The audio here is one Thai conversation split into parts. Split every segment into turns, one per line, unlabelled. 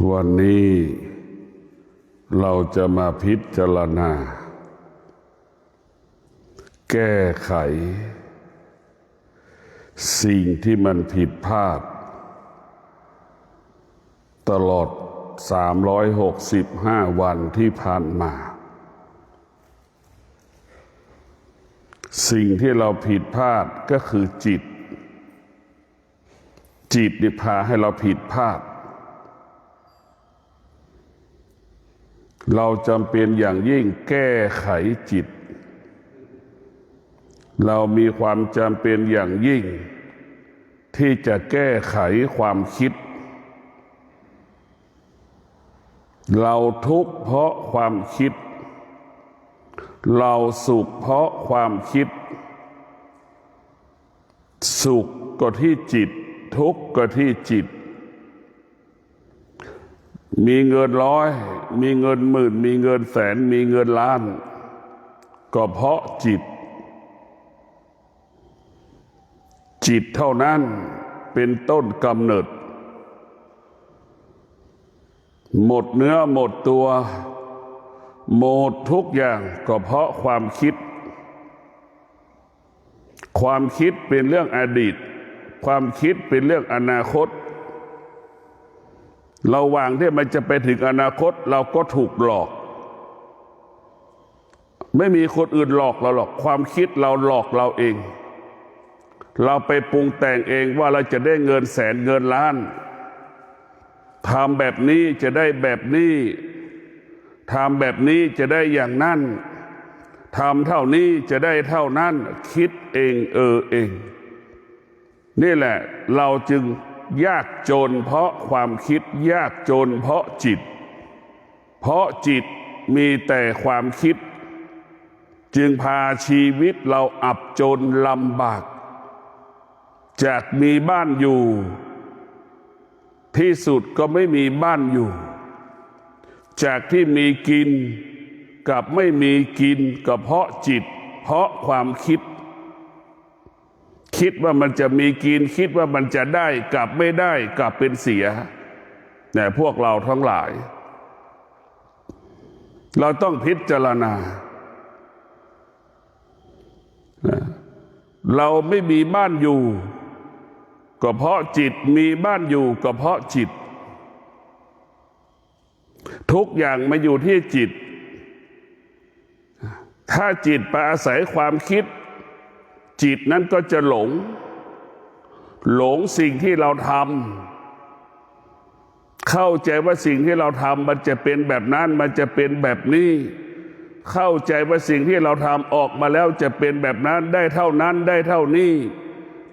วันนี้เราจะมาพิจารณาแก้ไขสิ่งที่มันผิดพลาดตลอด365 วันที่ผ่านมาสิ่งที่เราผิดพลาดก็คือจิตนี่พาให้เราผิดพลาดเราจำเป็นอย่างยิ่งแก้ไขจิตเรามีความจำเป็นอย่างยิ่งที่จะแก้ไขความคิดเราทุกข์เพราะความคิดเราสุขเพราะความคิดสุขก็ที่จิตทุกข์ก็ที่จิตมีเงิน100มีเงิน10,000มีเงิน100,000มีเงินล้านก็เพราะจิตเท่านั้นเป็นต้นกำเนิดหมดเนื้อหมดตัวหมดทุกอย่างก็เพราะความคิดเป็นเรื่องอดีตความคิดเป็นเรื่องอนาคตระหว่างที่มันจะไปถึงอนาคตเราก็ถูกหลอกไม่มีคนอื่นหลอกเราหรอกความคิดเราหลอกเราเองเราไปปรุงแต่งเองว่าเราจะได้เงิน100,000เงินล้านทำแบบนี้จะได้แบบนี้ทำแบบนี้จะได้อย่างนั้นทำเท่านี้จะได้เท่านั้นคิดเองเองนี่แหละเราจึงยากจนเพราะความคิดยากจนเพราะจิตเพราะจิตมีแต่ความคิดจึงพาชีวิตเราอับจนลำบากจากมีบ้านอยู่ที่สุดก็ไม่มีบ้านอยู่จากที่มีกินกับไม่มีกินก็เพราะจิตเพราะความคิดว่ามันจะมีกินคิดว่ามันจะได้กลับไม่ได้กลับเป็นเสียแต่พวกเราทั้งหลายเราต้องพิจารณาเราไม่มีบ้านอยู่ก็เพราะจิตมีบ้านอยู่ก็เพราะจิตทุกอย่างมาอยู่ที่จิตถ้าจิตไปอาศัยความคิดจิตนั้นก็จะหลงสิ่งที่เราทำเข้าใจว่าสิ่งที่เราทำมันจะเป็นแบบนั้นมันจะเป็นแบบนี้เข้าใจว่าสิ่งที่เราทำออกมาแล้วจะเป็นแบบนั้นได้เท่านั้นได้เท่านี้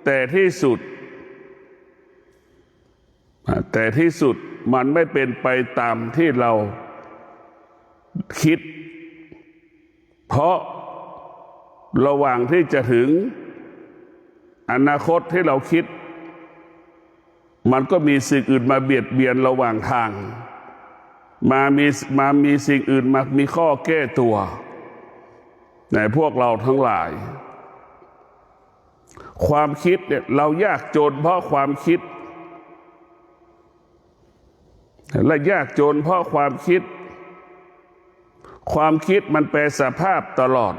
แต่ที่สุดมันไม่เป็นไปตามที่เราคิดเพราะระหว่างที่จะถึงอนาคตที่เราคิดมันก็มีสิ่งอื่นมาเบียดเบียนระหว่างทางมามีสิ่งอื่นมามีข้อแก้ตัวในพวกเราทั้งหลายความคิดเนี่ยเรายากจนเพราะความคิดและยากจนเพราะความคิดมันแปรสภาพตลอด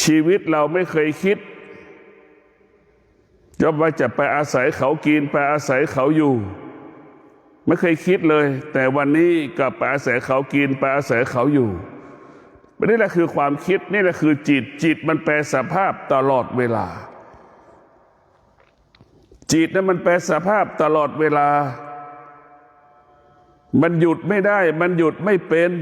ชีวิตเราไม่เคยคิดว่าจะไปอาศัยเขากินไปอาศัยเขาอยู่ไม่เคยคิดเลยแต่วันนี้กลับไปอาศัยเขากินไปอาศัยเขาอยู่นี่แหละคือความคิดนี่แหละคือจิตมันแปรสภาพตลอดเวลาจิตนั้นมันแปรสภาพตลอดเวลามันหยุดไม่ได้มันหยุดไม่เป็น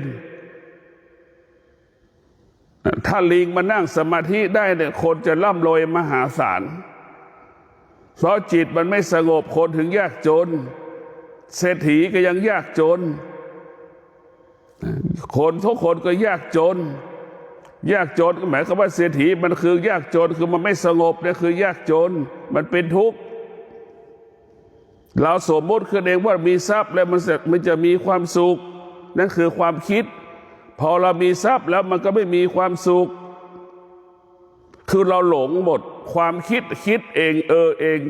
ถ้าลิงมานั่งสมาธิได้เนี่ยคนจะร่ำรวยมหาศาลเพราะจิตมันไม่สงบคนถึงยากจนเศรษฐีก็ยังยากจนคนทุกคนก็ยากจนก็หมายความว่าเศรษฐีมันคือยากจนคือมันไม่สงบเนี่ยคือยากจนมันเป็นทุกข์เราสมมติขึ้นเองว่ามีทรัพย์แล้วมันจะมีความสุขนั่นคือความคิดพอเรามีทรัพย์แล้วมันก็ไม่มีความสุขคือเราหลงหมดความคิดเองเอง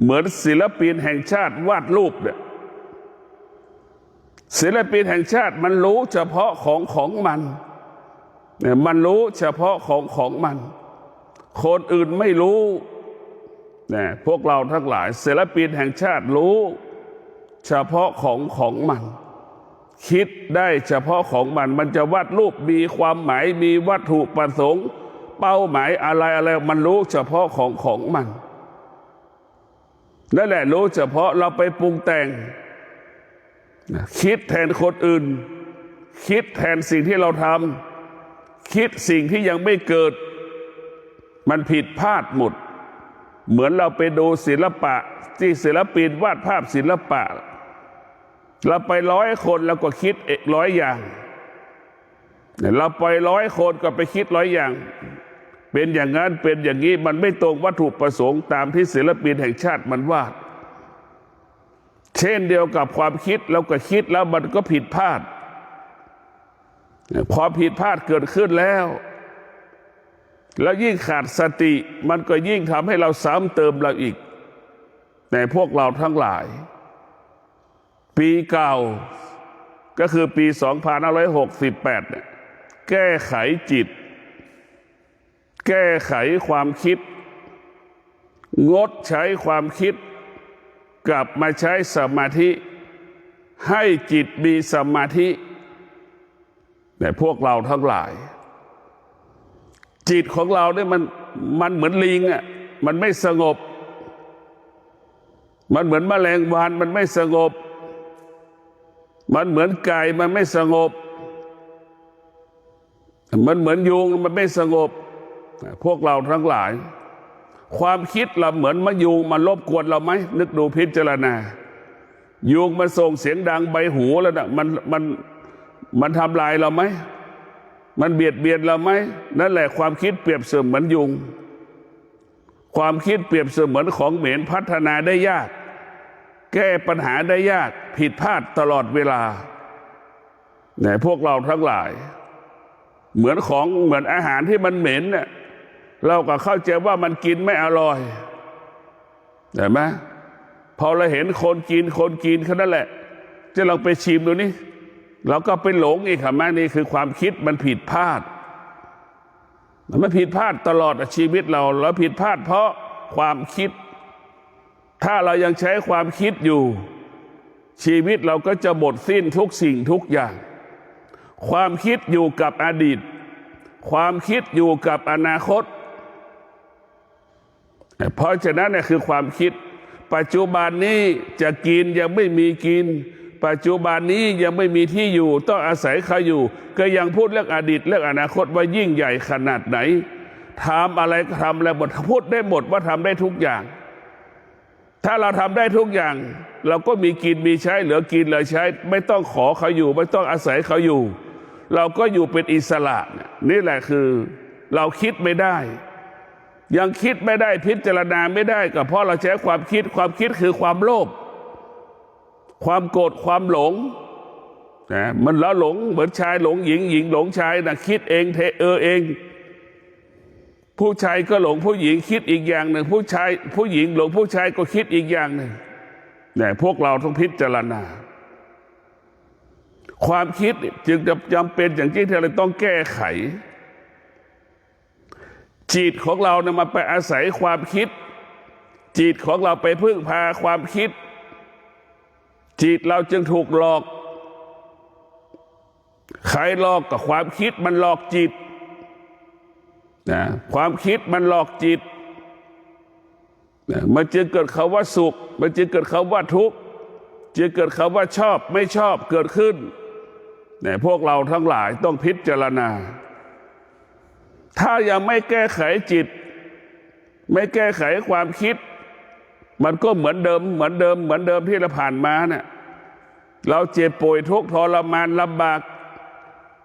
เหมือนศิลปินแห่งชาติวาดรูปเนี่ยศิลปินแห่งชาติมันรู้เฉพาะของมันเนี่ยมันรู้เฉพาะของมันคนอื่นไม่รู้เนี่ยพวกเราทั้งหลายศิลปินแห่งชาติรู้เฉพาะของมันคิดได้เฉพาะของมันจะวาดรูปมีความหมายมีวัตถุประสงค์เป้าหมายอะไรมันรู้เฉพาะของมันนั่นแหละรู้เฉพาะเราไปปรุงแต่งคิดแทนคนอื่นคิดแทนสิ่งที่เราทำคิดสิ่งที่ยังไม่เกิดมันผิดพลาดหมดเหมือนเราไปดูศิลปะที่ศิลปินวาดภาพศิลปะเราไป100 คนแล้วก็คิด100 อย่างเราไป100 คนก็ไปคิด100 อย่างเป็นอย่างนั้นเป็นอย่างนี้มันไม่ตรงวัตถุประสงค์ตามที่ศิลปินแห่งชาติมันวาดเช่นเดียวกับความคิดเราก็คิดแล้วมันก็ผิดพลาดพอผิดพลาดเกิดขึ้นแล้วยิ่งขาดสติมันก็ยิ่งทำให้เราซ้ำเติมเราอีกแต่พวกเราทั้งหลายปีเก่าก็คือปี 2568เนี่ยแก้ไขจิตแก้ไขความคิดงดใช้ความคิดกลับมาใช้สมาธิให้จิตมีสมาธิแต่พวกเราทั้งหลายจิตของเราเนี่ยมันเหมือนลิงอ่ะมันไม่สงบมันเหมือนแมลงวันมันไม่สงบมันเหมือนไก่มันไม่สงบมันเหมือนยุงมันไม่สงบพวกเราทั้งหลายความคิดเราเหมือนมะยุงมันรบกวนเราไหมนึกดูพิจารณายุงมันส่งเสียงดังใบหูแล้วนะมันทำลายเราไหมมันเบียดเบียนเราไหมนั่นแหละความคิดเปรียบเสมือนยุงความคิดเปรียบเสมือนของเหม็นพัฒนาได้ยากแก้ปัญหาได้ยากผิดพลาดตลอดเวลาเนี่ยพวกเราทั้งหลายเหมือนอาหารที่มันเหม็นเนี่ยเราก็เข้าใจว่ามันกินไม่อร่อยเห็นไหมพอเราเห็นคนกินแค่นั้นแหละจะลองไปชิมดูนี่เราก็ไปหลงอีกค่ะแม่นี่คือความคิดมันผิดพลาดมันผิดพลาดตลอดชีวิตเราผิดพลาดเพราะความคิดถ้าเรายังใช้ความคิดอยู่ชีวิตเราก็จะหมดสิ้นทุกสิ่งทุกอย่างความคิดอยู่กับอดีตความคิดอยู่กับอนาคตเพราะฉะนั้นเนี่ยคือความคิดปัจจุบันนี้จะกินยังไม่มีกินปัจจุบันนี้ยังไม่มีที่อยู่ต้องอาศัยใครอยู่ก็ยังพูดเรื่องอดีตเรื่องอนาคตว่ายิ่งใหญ่ขนาดไหนทำอะไรก็ทำแล้วหมดพูดได้หมดว่าทำได้ทุกอย่างถ้าเราทำได้ทุกอย่างเราก็มีกินมีใช้เหลือกินเหลือใช้ไม่ต้องขอเขาอยู่ไม่ต้องอาศัยเขาอยู่เราก็อยู่เป็นอิสระนี่แหละคือเราคิดไม่ได้ยังคิดไม่ได้พิจารณาไม่ได้ก็เพราะเราใช้ความคิดคือความโลภความโกรธความหลงมันแล้วหลงเหมือนชายหลงหญิงหญิงหลงชายนะคิดเองเองผู้ชายก็หลงผู้หญิงคิดอีกอย่างหนึ่งผู้หญิงหลงผู้ชายก็คิดอีกอย่างหนึ่งเนี่ยพวกเราต้องพิจารณาความคิดจึงจำเป็นอย่างที่เราต้องแก้ไขจิตของเราเนี่ยมาไปอาศัยความคิดจิตของเราไปพึ่งพาความคิดจิตเราจึงถูกหลอกใครหลอกกับความคิดมันหลอกจิตนะความคิดมันหลอกจิตนะมันจึงเกิดคำว่าสุขมันจึงเกิดคำว่าทุกข์จึงเกิดคำว่าชอบไม่ชอบเกิดขึ้นเนี่ยพวกเราทั้งหลายต้องพิจารณาถ้ายังไม่แก้ไขจิตไม่แก้ไขความคิดมันก็เหมือนเดิมที่เราผ่านมาเนี่ยเราเจ็บป่วยทุกข์ทรมานลำบาก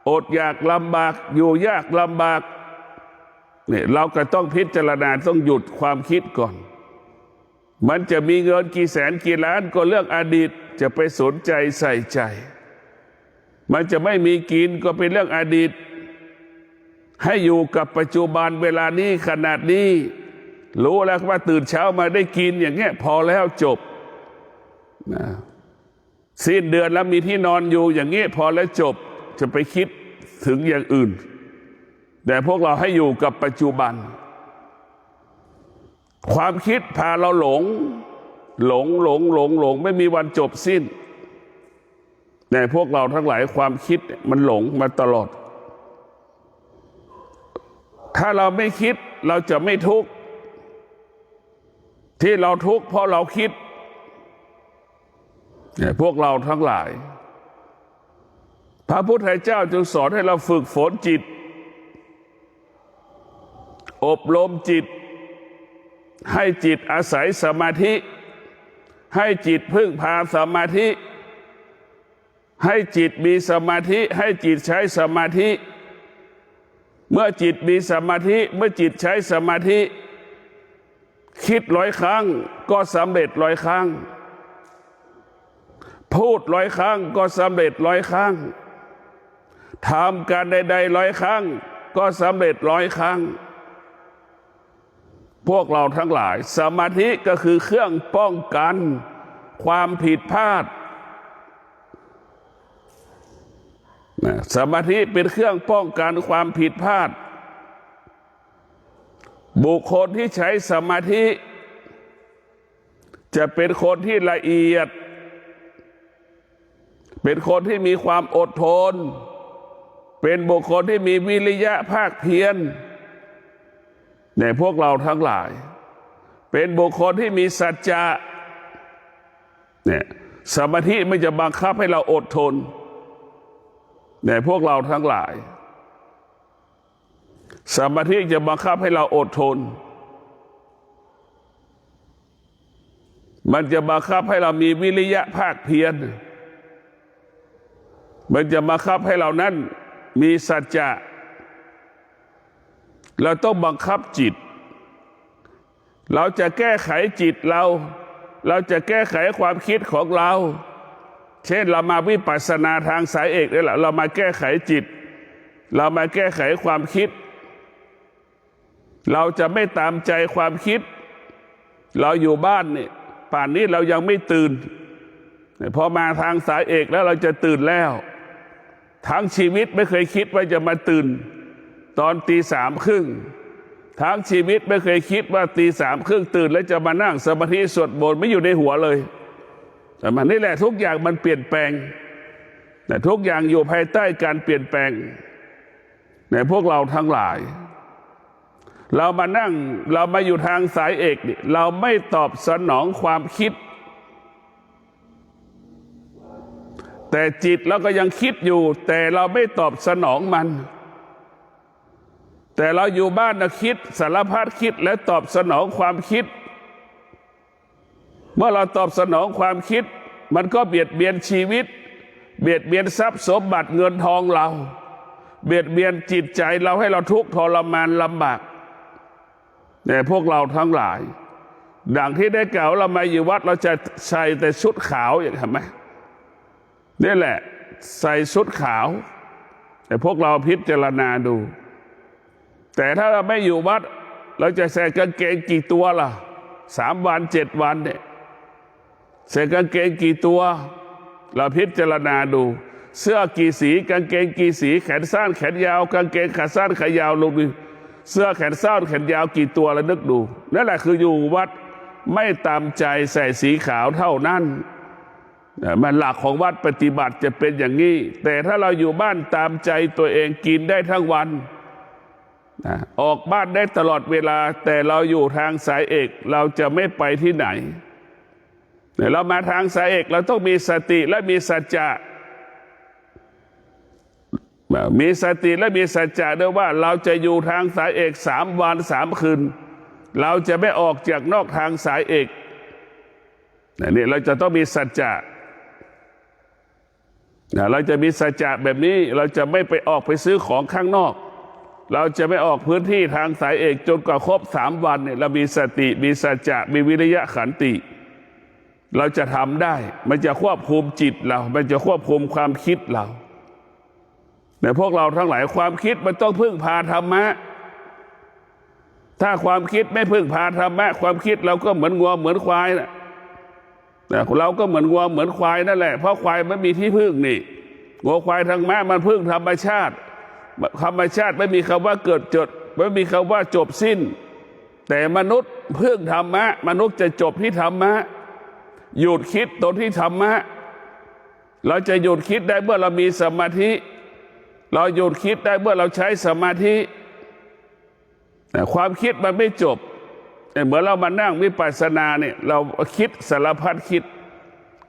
อดอยากลำบากอยู่ยากลำบากเนี่ยเราก็ต้องพิจารณาต้องหยุดความคิดก่อนมันจะมีเงินกี่แสนกี่ล้านก็เรื่องอดีตจะไปสนใจใส่ใจมันจะไม่มีกินก็เป็นเรื่องอดีตให้อยู่กับปัจจุบันเวลานี้ขนาดนี้ รู้แล้วว่าตื่นเช้ามาได้กินอย่างเงี้ยพอแล้วจบนะสิ้นเดือนแล้วมีที่นอนอยู่อย่างเงี้ยพอแล้วจบจะไปคิดถึงอย่างอื่นแต่พวกเราให้อยู่กับปัจจุบันความคิดพาเราหลงไม่มีวันจบสิ้นแต่พวกเราทั้งหลายความคิดมันหลงมาตลอดถ้าเราไม่คิดเราจะไม่ทุกข์ที่เราทุกข์เพราะเราคิดเนี่ยพวกเราทั้งหลายพระพุทธเจ้าจึงสอนให้เราฝึกฝนจิตอบรมจิตให้จิตอาศัยสมาธิให้จิตพึ่งพาสมาธิให้จิตมีสมาธิให้จิตใช้สมาธิเมื่อจิตมีสมาธิเมื่อจิตใช้สมาธิคิด100 ครั้งก็สำเร็จ100 ครั้งพูด100 ครั้งก็สำเร็จ100 ครั้งทำการใดๆ100 ครั้งก็สำเร็จ100 ครั้งพวกเราทั้งหลายสมาธิก็คือเครื่องป้องกันความผิดพลาดสมาธิเป็นเครื่องป้องกันความผิดพลาดบุคคลที่ใช้สมาธิจะเป็นคนที่ละเอียดเป็นคนที่มีความอดทนเป็นบุคคลที่มีวิริยะภาคเพียรในพวกเราทั้งหลายเป็นบุคคลที่มีสัจจะเนี่ยสมาธิไม่จะบังคับให้เราอดทนในพวกเราทั้งหลายสมาธิจะบังคับให้เราอดทนมันจะบังคับให้เรามีวิริยะภาคเพียรมันจะบังคับให้เรานั้นมีสัจจะเราต้องบังคับจิตเราจะแก้ไขจิตเราจะแก้ไขความคิดของเราเช่นเรามาวิปัสสนาทางสายเอกนี่แหละเรามาแก้ไขจิตเรามาแก้ไขความคิดเราจะไม่ตามใจความคิดเราอยู่บ้านนี่ป่านนี้เรายังไม่ตื่นพอมาทางสายเอกแล้วเราจะตื่นแล้วทั้งชีวิตไม่เคยคิดว่าจะมาตื่นตอนตี 3:30ทั้งชีวิตไม่เคยคิดว่าตี 3:30ตื่นแล้วจะมานั่งสมาธิสวดมนต์ไม่อยู่ในหัวเลยแต่มันนี่แหละทุกอย่างมันเปลี่ยนแปลงแต่ทุกอย่างอยู่ภายใต้การเปลี่ยนแปลงในพวกเราทั้งหลายเรามานั่งเรามาอยู่ทางสายเอกนี่เราไม่ตอบสนองความคิดแต่จิตเราก็ยังคิดอยู่แต่เราไม่ตอบสนองมันแต่เราอยู่บ้านนะคิดสารพัดคิดและตอบสนองความคิดเมื่อเราตอบสนองความคิดมันก็เบียดเบียนชีวิตเบียดเบียนทรัพย์สมบัติเงินทองเราเบียดเบียนจิตใจเราให้เราทุกข์ทรมานลำบากแต่พวกเราทั้งหลายดังที่ได้กล่าวเรามาอยู่วัดเราจะใส่แต่ชุดขาวอย่างเห็นไหมนี่แหละใส่ชุดขาวแต่พวกเราพิจารณาดูแต่ถ้าเราไม่อยู่วัดเราจะใส่กางเกงกี่ตัวล่ะ3 วัน 7 วันเนี่ยใส่กางเกงกี่ตัวเราพิจารณาดูเสื้อกี่สีกางเกงกี่สีแขนสั้นแขนยาวกางเกงขาสั้นขายาวลงดูเสื้อแขนสั้นแขนยาวกี่ตัวแล้วนึกดูนั่นแหละคืออยู่วัดไม่ตามใจใส่สีขาวเท่านั้นมันหลักของวัดปฏิบัติจะเป็นอย่างนี้แต่ถ้าเราอยู่บ้านตามใจตัวเองกินได้ทั้งวันออกบ้านได้ตลอดเวลาแต่เราอยู่ทางสายเอกเราจะไม่ไปที่ไหนเรามาทางสายเอกเราต้องมีสติและมีสัจจะมีสติและมีสัจจะด้วยว่าเราจะอยู่ทางสายเอก3 วัน 3 คืนเราจะไม่ออกจากนอกทางสายเอกนี่เราจะต้องมีสัจจะเราจะมีสัจจะแบบนี้เราจะไม่ไปออกไปซื้อของข้างนอกเราจะไม่ออกพื้นที่ทางสายเอกจนกว่าครบ3 วันเนี่ยเรามีสติมีสัจจะมีวิริยะขันติเราจะทำได้มันจะควบคุมจิตเรามันจะควบคุมความคิดเราแต่พวกเราทั้งหลายความคิดมันต้องพึ่งพาธรรมะ ถ้าความคิดไม่พึ่งพาธรรมะความคิดเราก็เหมือนงัวเหมือนควายนะแต่เราก็เหมือนงัวเหมือนควายนั่นแหละเพราะควายมันมีที่พึ่งนี่งัวควายธรรมะมันพึ่งธรรมชาติธรรมชาติไม่มีคำว่าเกิดจดไม่มีคำว่าจบสิ้นแต่มนุษย์พึ่งธรรมะมนุษย์จะจบที่ธรรมะหยุดคิดตรงที่ธรรมะเราจะหยุดคิดได้เมื่อเรามีสมาธิเราหยุดคิดได้เมื่อเราใช้สมาธิแต่ความคิดมันไม่จบเหมือนเรามานั่งวิปัสสนาเนี่ยเราคิดสารพัดคิด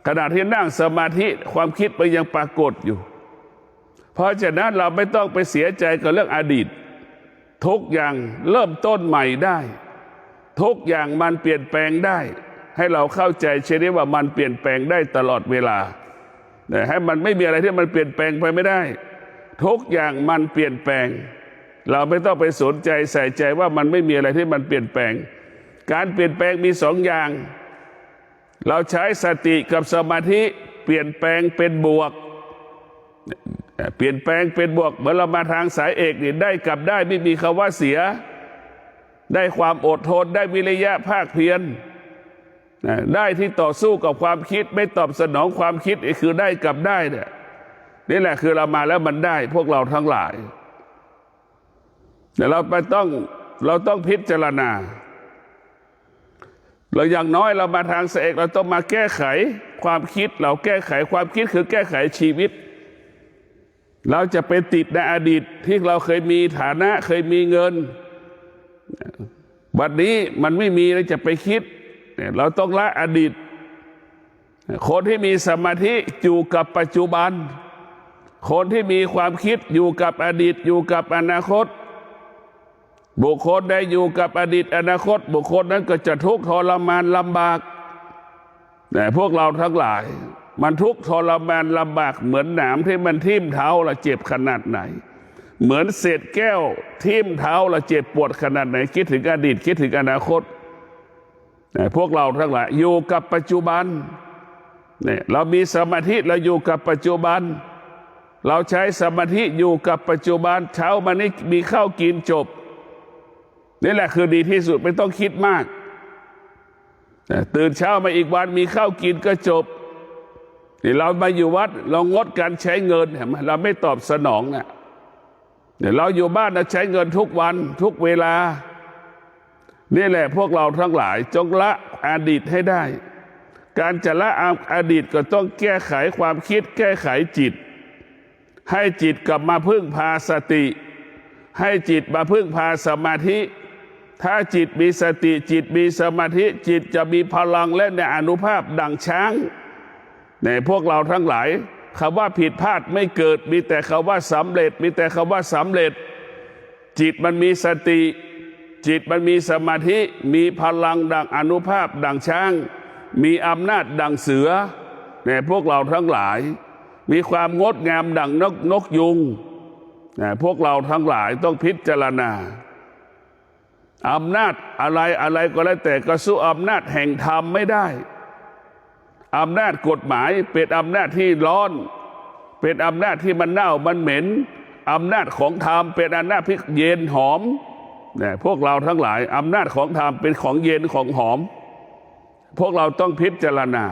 ขณะที่นั่งสมาธิความคิดมันยังปรากฏอยู่เพราะฉะนั้นเราไม่ต้องไปเสียใจกับเรื่องอดีตทุกอย่างเริ่มต้นใหม่ได้ทุกอย่างมันเปลี่ยนแปลงได้ให้เราเข้าใจเช่นนี้ว่ามันเปลี่ยนแปลงได้ตลอดเวลาให้มันไม่มีอะไรที่มันเปลี่ยนแปลงไปไม่ได้ทุกอย่างมันเปลี่ยนแปลงเราไม่ต้องไปสนใจใส่ใจว่ามันไม่มีอะไรที่มันเปลี่ยนแปลงการเปลี่ยนแปลงมีสองอย่างเราใช้สติกับสมาธิเปลี่ยนแปลงเป็นบวกเปลี่ยนแปลงเป็นบวกเมื่อเรามาทางสายเอกนี่ได้กับได้ไม่มีคำว่าเสียได้ความอดทนได้วิริยะภาคเพียรได้ที่ต่อสู้กับความคิดไม่ตอบสนองความคิดนี่คือได้กับได้เนี่ยนี่แหละคือเรามาแล้วมันได้พวกเราทั้งหลายแต่เราต้องพิจารณาเราอย่างน้อยเรามาทางสายเอกเราต้องมาแก้ไขความคิดเราแก้ไขความคิดคือแก้ไขชีวิตเราจะไปติดในอดีตที่เราเคยมีฐานะเคยมีเงินวันนี้มันไม่มีเราจะไปคิดเราต้องละอดีตคนที่มีสมาธิอยู่กับปัจจุบันคนที่มีความคิดอยู่กับอดีตอยู่กับอนาคตบุคคลใดอยู่กับอดีตอนาคตบุคคลนั้นก็จะทุกข์ทรมานลำบากแต่พวกเราทั้งหลายมันทุกข์ทรมานลำบากเหมือนหนามที่มันทิ่มเท้าเราเจ็บขนาดไหนเหมือนเศษแก้วทิ่มเท้าเราเจ็บปวดขนาดไหนคิดถึงอดีตคิดถึงอนาคตแต่พวกเราทั้งหลายอยู่กับปัจจุบันเนี่ยเรามีสมาธิเราอยู่กับปัจจุบันเราใช้สมาธิอยู่กับปัจจุบันเช้ามานี้มีข้าวกินจบนี่แหละคือดีที่สุดไม่ต้องคิดมากตื่นเช้ามาอีกวันมีข้าวกินก็จบนี่เรามาอยู่วัดเรางดการใช้เงินเห็นไหมเราไม่ตอบสนองเนี่ยเราอยู่บ้านเราใช้เงินทุกวันทุกเวลานี่แหละพวกเราทั้งหลายจงละอดีตให้ได้การจะละอดีตก็ต้องแก้ไขความคิดแก้ไขจิตให้จิตกลับมาพึ่งพาสติให้จิตมาพึ่งพาสมาธิถ้าจิตมีสติจิตมีสมาธิจิตจะมีพลังและในอานุภาพดังช้างในพวกเราทั้งหลายคำว่าผิดพลาดไม่เกิดมีแต่คำว่าสำเร็จมีแต่คำว่าสำเร็จจิตมันมีสติจิตมันมีสมาธิมีพลังดังอานุภาพดังช้างมีอำนาจดังเสือในพวกเราทั้งหลายมีความงดงามดังนกยุงพวกเราทั้งหลายต้องพิจารณาอำนาจอะไรก็แล้วแต่ก็สู้อำนาจแห่งธรรมไม่ได้อำนาจกฎหมายเป็นอำนาจที่ร้อนเป็นอำนาจที่มันเน่ามันเหม็นอำนาจของธรรมเป็นอำนาจที่เย็นหอมพวกเราทั้งหลายอำนาจของธรรมเป็นของเย็นของหอมพวกเราต้องพิจารณา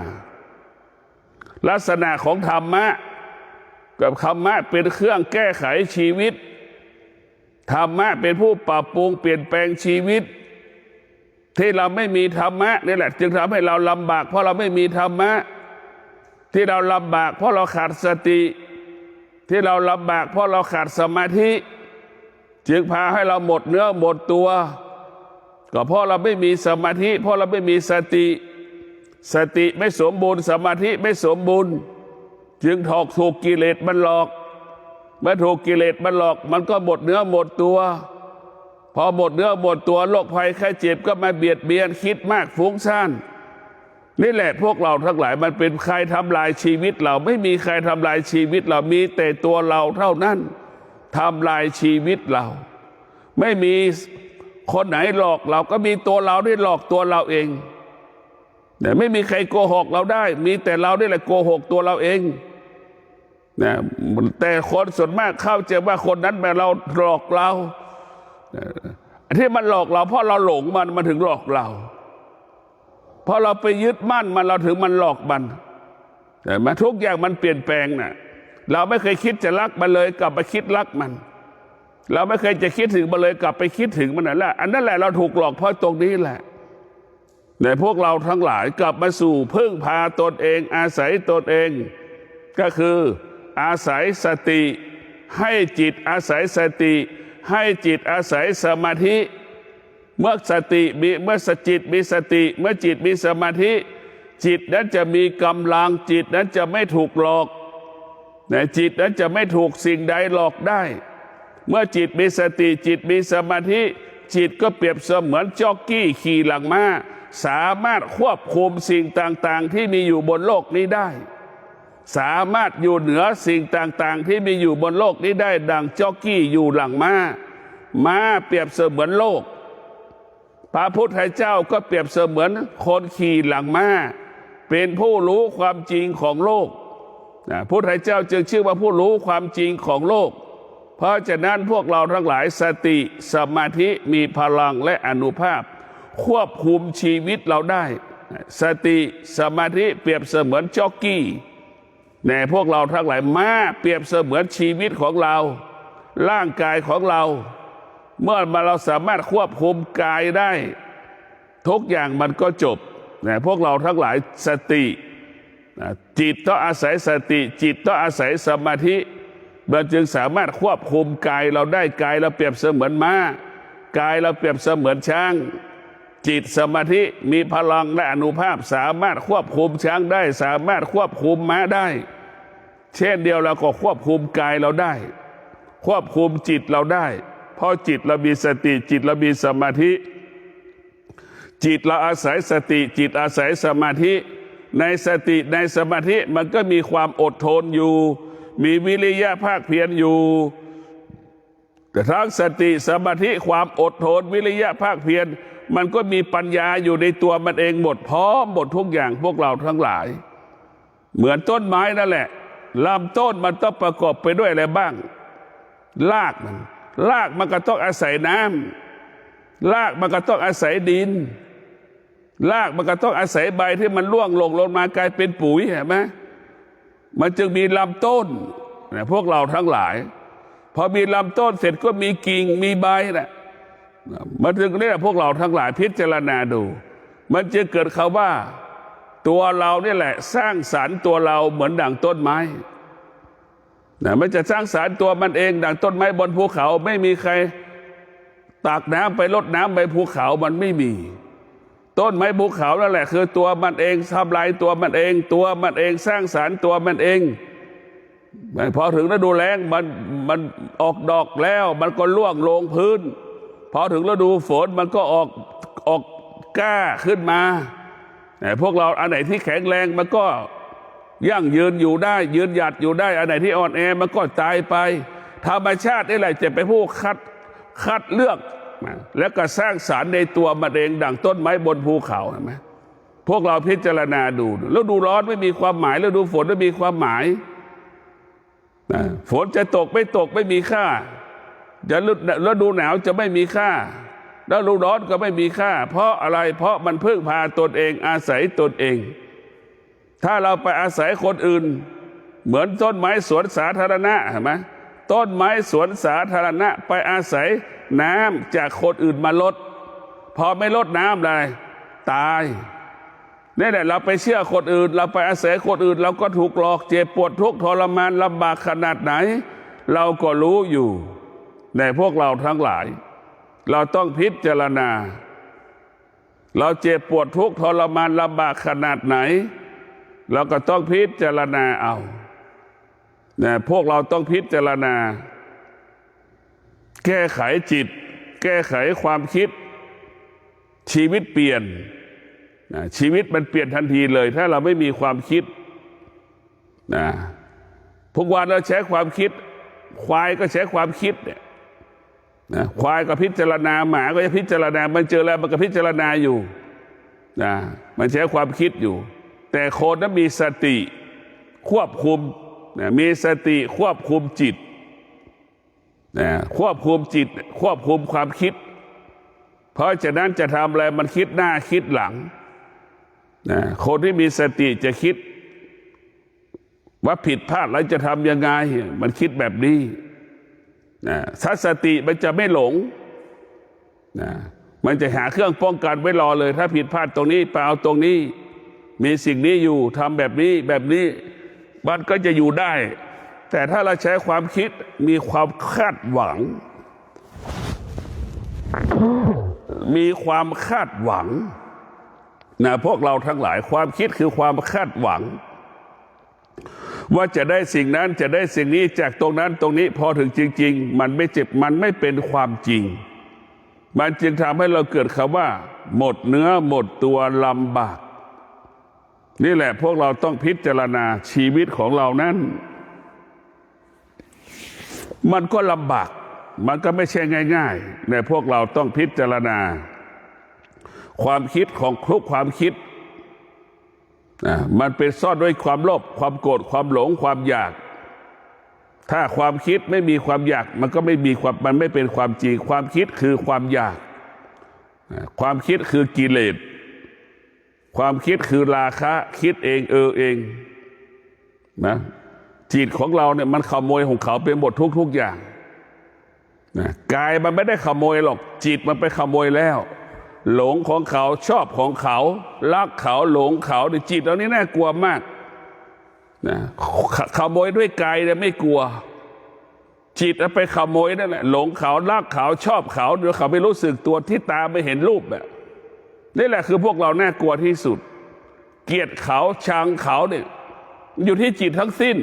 ลักษณะของธรรมะกับธรรมะเป็นเครื่องแก้ไขชีวิตธรรมะเป็นผู้ปรับปรุงเปลี่ยนแปลงชีวิตที่เราไม่มีธรรมะนี่แหละจึงทำให้เราลำบากเพราะเราไม่มีธรรมะที่เราลำบากเพราะเราขาดสติที่เราลำบากเพราะเราขาดสมาธิจึงพาให้เราหมดเนื้อหมดตัวก็เพราะเราไม่มีสมาธิเพราะเราไม่มีสติไม่สมบูรณ์สมาธิไม่สมบูรณ์จึงถูกกิเลสมันหลอกเมื่อถูกกิเลสมันหลอกมันก็หมดเนื้อหมดตัวพอหมดเนื้อหมดตัวโรคภัยไข้เจ็บก็มาเบียดเบียนคิดมากฟุ้งซ่านนี่แหละพวกเราทั้งหลายมันเป็นใครทำลายชีวิตเราไม่มีใครทำลายชีวิตเรามีแต่ตัวเราเท่านั้นทำลายชีวิตเราไม่มีคนไหนหลอกเราก็มีตัวเราที่หลอกตัวเราเองแต่ไม่มีใครโกหกเราได้มีแต่เราได้แหละโกหกตัวเราเองนะแต่คนส่วนมากเข้าใจว่าคนนั้นแบบเราหลอกเรา ที่มันหลอกเราเพราะเราหลงมันถึงหลอกเราเพราะเราไปยึดมั่นมันเราถึงมันหลอกมันแต่มาทุกอย่างมันเปลี่ยนแปลงน่ะเราไม่เคยคิดจะรักมันเลยกลับไปคิดรักมันเราไม่เคยจะคิดถึงมันเลยกลับไปคิดถึงมันนั่นแหละอันนั้นแหละเราถูกหลอกเพราะตรงนี้แหละแต่พวกเราทั้งหลายกลับมาสู่พึ่งพาตนเองอาศัยตนเองก็คืออาศัยสติให้จิตอาศัยสติให้จิตอาศัยสมาธิเมื่อจิตมีสติเมื่อจิตมีสมาธิจิตนั้นจะมีกำลังจิตนั้นจะไม่ถูกหลอกแต่จิตนั้นจะไม่ถูกสิ่งใดหลอกได้เมื่อจิตมีสติจิตมีสมาธิจิตก็เปรียบเสมือนจ็อกกี้ขี่หลังม้าสามารถควบคุมสิ่งต่างๆที่มีอยู่บนโลกนี้ได้สามารถอยู่เหนือสิ่งต่างๆที่มีอยู่บนโลกนี้ได้ดังจ็อกกี้อยู่หลังม้าเปรียบเสมือนโลกพระพุทธเจ้าก็เปรียบเสมือนคนขี่หลังม้าเป็นผู้รู้ความจริงของโลกพระพุทธเจ้าจึงชื่อว่าผู้รู้ความจริงของโลกเพราะฉะนั้นพวกเราทั้งหลายสติสมาธิมีพลังและอานุภาพควบคุมชีวิตเราได้สติสมาธิเปรียบเสมือนจ็อกกี้แต่พวกเราทั้งหลายม้าเปรียบเสมือนชีวิตของเราร่างกายของเราเมื่อเราสามารถควบคุมกายได้ทุกอย่างมันก็จบแต่พวกเราทั้งหลายสติจิตต้องอาศัยสติจิตต้องอาศัยสมาธิมันจึงสามารถควบคุมกายเราได้กายเราเปรียบเสมือนม้ากายเราเปรียบเสมือนช้างจิตสมาธิมีพลังและอานุภาพสามารถควบคุมช้างได้สามารถควบคุมม้าได้เช่นเดียวเราก็ควบคุมกายเราได้ควบคุมจิตเราได้เพราะจิตเรามีสติจิตเรามีสมาธิจิตเราอาศัยสติจิตอาศัยสมาธิในสติในสมาธิมันก็มีความอดทนอยู่มีวิริยะภาคเพียรอยู่แต่ทั้งสติสมาธิความอดทนวิริยะภาคเพียรมันก็มีปัญญาอยู่ในตัวมันเองหมดพร้อมหมดทุกอย่างพวกเราทั้งหลายเหมือนต้นไม้นั่นแหละลำต้นมันต้องประกอบไปด้วยอะไรบ้างรากมันก็ต้องอาศัยน้ำรากมันก็ต้องอาศัยดินรากมันก็ต้องอาศัยใบที่มันร่วงลงมากลายเป็นปุ๋ยเห็นไหมมันจึงมีลำต้นพวกเราทั้งหลายพอมีลำต้นเสร็จก็มีกิ่งมีใบนะมันจึงนี่แหละพวกเราทั้งหลายพิจารณาดูมันจะเกิดคำว่าตัวเรานี่แหละสร้างสรรค์ตัวเราเหมือนดั่งต้นไม้มันจะสร้างสรรค์ตัวมันเองดั่งต้นไม้บนภูเขาไม่มีใครตักน้ำไปรดน้ำไปภูเขามันไม่มีต้นไม้ภูเขานั่นแหละคือตัวมันเองทำลายตัวมันเองสร้างสรรค์ตัวมันเองพอถึงฤดูแล้งมันออกดอกแล้วมันก็ร่วงลงพื้นพอถึงฤดูฝนมันก็ออกก้าขึ้นมาพวกเราอันไหนที่แข็งแรงมันก็ยั่งยืนอยู่ได้ยืนหยัดอยู่ได้อันไหนที่อ่อนแอมันก็ตายไปธรรมชาตินี่แหละจะไปผู้คัดเลือกแล้วก็สร้างสรรค์ในตัวมันเองดั่งต้นไม้บนภูเขาเห็นไหมพวกเราพิจารณาดูฤดูร้อนไม่มีความหมายฤดูฝนไม่มีความหมายฝนจะตกไม่ตกไม่มีค่าจะฤดูหนาวจะไม่มีค่าฤดูร้อนก็ไม่มีค่าเพราะอะไรเพราะมันพึ่งพาตนเองอาศัยตนเองถ้าเราไปอาศัยคนอื่นเหมือนต้นไม้สวนสาธารณะเห็นไหมต้นไม้สวนสาธารณะไปอาศัยน้ำจากคนอื่นมาลดพอไม่ลดน้ำเลยตายนี่แหละเราไปเชื่อคนอื่นเราไปอาศัยคนอื่นเราก็ถูกหลอกเจ็บปวดทุกข์ทรมานลำบากขนาดไหนเราก็รู้อยู่ในพวกเราทั้งหลายเราต้องพิจารณาเราเจ็บปวดทุกข์ทรมานลำบากขนาดไหนเราก็ต้องพิจารณาเอาพวกเราต้องพิจารณาแก้ไขจิตแก้ไขความคิดชีวิตเปลี่ยนชีวิตมันเปลี่ยนทันทีเลยถ้าเราไม่มีความคิดทุกวันเราใช้ความคิดควายก็ใช้ความคิดเนี่ยควายก็พิจารณาหมาก็จะพิจารณามันเจอแล้วมันก็พิจารณาอยู่มันใช้ความคิดอยู่แต่คนนั้นมีสติควบคุมมีสติควบคุมจิตควบคุมจิตควบคุมความคิด ราะฉะนั้นจะทำอะไรมันคิดหน้าคิดหลังนะคนที่มีสติจะคิดว่าผิดพลาดแล้วจะทำยังไงมันคิดแบบนี้นะถ้าสติมันจะไม่หลงนะมันจะหาเครื่องป้องกันไว้รอเลยถ้าผิดพลาดตรงนี้ไปเอาตรงนี้มีสิ่งนี้อยู่ทำแบบนี้แบบนี้มันก็จะอยู่ได้แต่ถ้าเราใช้ความคิดมีความคาดหวังมีความคาดหวังนะพวกเราทั้งหลายความคิดคือความคาดหวังว่าจะได้สิ่งนั้นจะได้สิ่งนี้จากตรงนั้นตรงนี้พอถึงจริงๆมันไม่เจ็บมันไม่เป็นความจริงมันจึงทำให้เราเกิดคำว่าหมดเนื้อหมดตัวลำบากนี่แหละพวกเราต้องพิจารณาชีวิตของเรานั้นมันก็ลำบากมันก็ไม่ใช่ง่ายๆแต่พวกเราต้องพิจารณาความคิดของทุกความคิดมันเป็นซ่อนด้วยความโลภความโกรธความหลงความอยากถ้าความคิดไม่มีความอยากมันก็ไม่มีความมันไม่เป็นความจริงความคิดคือความอยากความคิดคือกิเลสความคิดคือราคะคิดเองเองนะจิตของเราเนี่ยมันขโมยของเขาเป็นหมดทุกอย่างนะกายมันไม่ได้ขโมยหรอกจิตมันไปขโมยแล้วหลงของเขาชอบของเขารักเขาหลงเขาในจิตเรานี่น่ากลัวมากนะขโมยด้วยกายเนี่ยไม่กลัวจิตไปขโมยนั่นแหละหลงเขารักเขาชอบเขาเดี๋ยวเขาไม่รู้สึกตัวที่ตาไม่เห็นรูปแบบนี่แหละคือพวกเราน่ากลัวที่สุดเกลียดเขาชังเขาเนี่ยอยู่ที่จิตทั้งสิ้น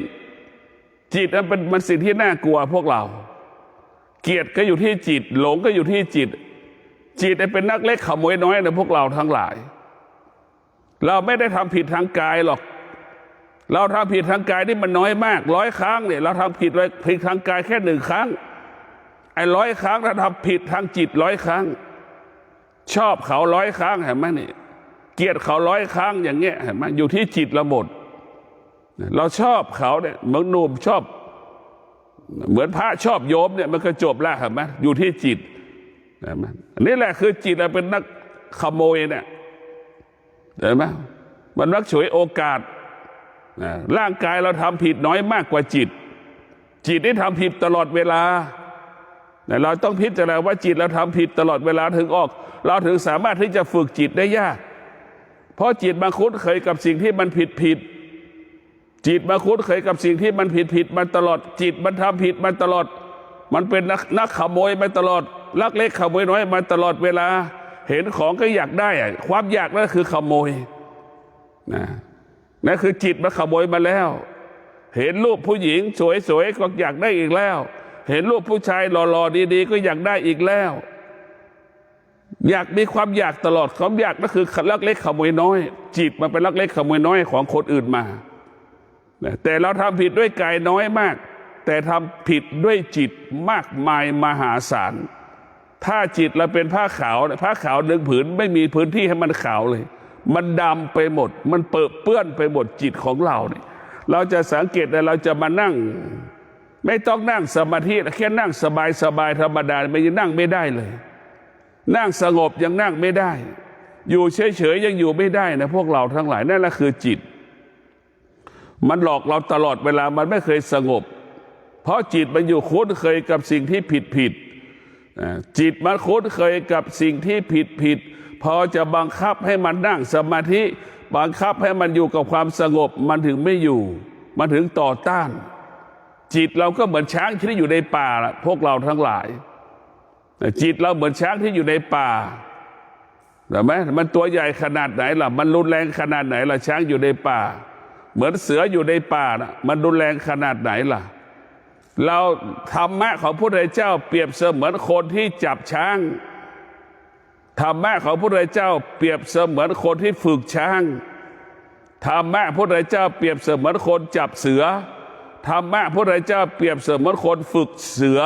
จิตมันสิ่งที่น่ากลัวพวกเราเกลียดก็อยู่ที่จิตหลงก็อยู่ที่จิตจิตเป็นนักเล็กขโมยน้อยนะพวกเราทั้งหลายเราไม่ได้ทำผิดทางกายหรอกเราทำผิดทางกายนี่มันน้อยมาก100 ครั้งเนี่ยเราทำผิดทางกายแค่1 ครั้งไอ้100 ครั้งเราทำผิดทางจิต100 ครั้งชอบเขา100 ครั้งเห็นไหมนี่เกลียดเขา100 ครั้งอย่างเงี้ยเห็นไหมอยู่ที่จิตเราหมดเราชอบเขาเนี่ยเหมือนหนุ่มชอบเหมือนพระชอบโยมเนี่ยมันก็จบแล้วเห็นไหมอยู่ที่จิตเห็นไหมอันนี้แหละคือจิตเราเป็นนักขโมยเนี่ยเห็นไหมมันมักฉวยโอกาสร่างกายเราทำผิดน้อยมากกว่าจิตได้ทำผิดตลอดเวลาเราต้องพิจารณาว่าจิตเราทำผิดตลอดเวลาถึงออกเราถึงสามารถที่จะฝึกจิตได้ยากเพราะจิตมาคุ้นเคยกับสิ่งที่มันผิดจิตมาคุ้นเคยกับสิ่งที่มันผิดมันตลอดจิตมันทำผิดมันตลอดมันเป็นนักขโมยมาตลอดลักเล็กขโมยน้อยมาตลอดเวลาเห็นของก็อยากได้ความอยากนั่นคือขโมยนั่นคือจิตมันขโมยมาแล้วเห็นรูปผู้หญิงสวยๆก็อยากได้อีกแล้วเห็นรูปผู้ชายหล่อๆดีๆก็อยากได้อีกแล้วอยากมีความอยากตลอดความอยากนั่นคือลักเล็กขโมยน้อยจิตมันเป็นลักเล็กขโมยน้อยของคนอื่นมาแต่เราทำผิดด้วยกายน้อยมากแต่ทำผิดด้วยจิตมากมายมหาศาลถ้าจิตเราเป็นผ้าขาว1 ผืนไม่มีพื้นที่ให้มันขาวเลยมันดำไปหมดมันเปื้อนไปหมดจิตของเราเนี่ยเราจะสังเกตได้เราจะมานั่งไม่ต้องนั่งสมาธิแค่นั่งสบายธรรมดาไม่ยังนั่งไม่ได้เลยนั่งสงบยังนั่งไม่ได้อยู่เฉยๆยังอยู่ไม่ได้นะพวกเราทั้งหลายนั่นแหละคือจิตมันหลอกเราตลอดเวลามันไม่เคยสงบเพราะจิตมันอยู่คุ้นเคยกับสิ่งที่ผิดจิตมันคุ้นเคยกับสิ่งที่ผิดพอจะบังคับให้มันนั่งสมาธิบังคับให้มันอยู่กับความสงบมันถึงไม่อยู่มันถึงต่อต้านจิตเราก็เหมือนช้างที่อยู่ในป่าล่ะพวกเราทั้งหลายจิตเราเหมือนช้างที่อยู่ในป่าเห็นไหมมันตัวใหญ่ขนาดไหนล่ะมันรุนแรงขนาดไหนล่ะช้างอยู่ในป่าเหมือนเสืออยู่ในป่านะมันรุนแรงขนาดไหนล่ะเราธรรมะของพระพุทธเจ้าเปรียบเสมือนคนที่จับช้างธรรมะของพระพุทธเจ้าเปรียบเสมือนคนที่ฝึกช้างธรรมะพระพุทธเจ้าเปรียบเสมือนคนจับเสือธรรมะพระพุทธเจ้าเปรียบเสมือนคนฝึกเสือ